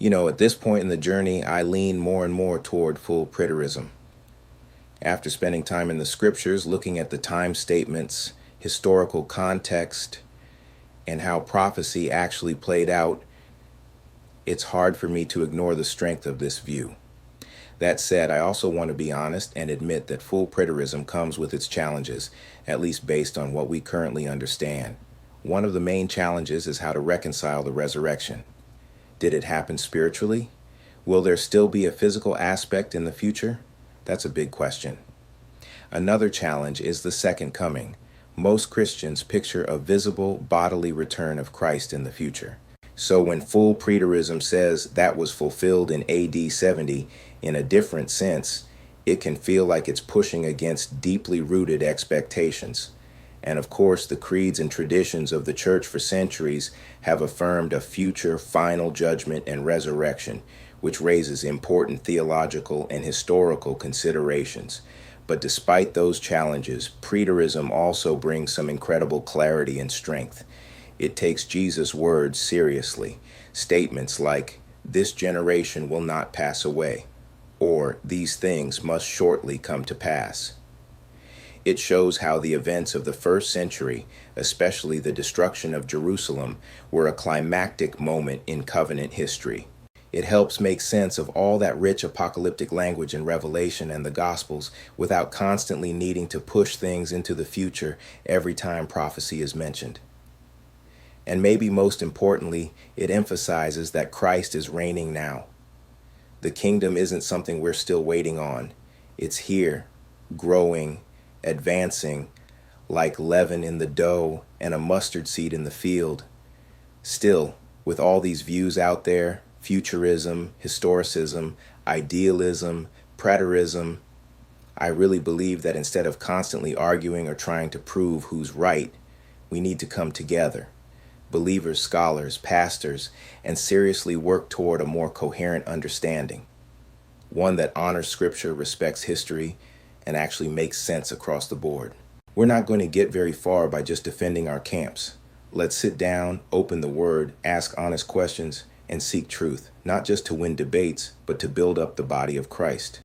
At this point in the journey, I lean more and more toward full preterism. After spending time in the scriptures, looking at the time statements, historical context, and how prophecy actually played out, it's hard for me to ignore the strength of this view. That said, I also want to be honest and admit that full preterism comes with its challenges, at least based on what we currently understand. One of the main challenges is how to reconcile the resurrection. Did it happen spiritually? Will there still be a physical aspect in the future? That's a big question. Another challenge is the second coming. Most Christians picture a visible bodily return of Christ in the future. So when full preterism says that was fulfilled in AD 70 in a different sense, it can feel like it's pushing against deeply rooted expectations. And of course, the creeds and traditions of the church for centuries have affirmed a future final judgment and resurrection, which raises important theological and historical considerations. But despite those challenges, preterism also brings some incredible clarity and strength. It takes Jesus' words seriously. Statements like, "This generation will not pass away," or "These things must shortly come to pass." It shows how the events of the first century, especially the destruction of Jerusalem, were a climactic moment in covenant history. It helps make sense of all that rich apocalyptic language in Revelation and the Gospels without constantly needing to push things into the future every time prophecy is mentioned. And maybe most importantly, it emphasizes that Christ is reigning now. The kingdom isn't something we're still waiting on. It's here, growing, advancing, like leaven in the dough and a mustard seed in the field. Still, with all these views out there, futurism, historicism, idealism, preterism, I really believe that instead of constantly arguing or trying to prove who's right, we need to come together, believers, scholars, pastors, and seriously work toward a more coherent understanding, one that honors scripture, respects history, and actually makes sense across the board. We're not going to get very far by just defending our camps. Let's sit down, open the word, ask honest questions, and seek truth, not just to win debates, but to build up the body of Christ.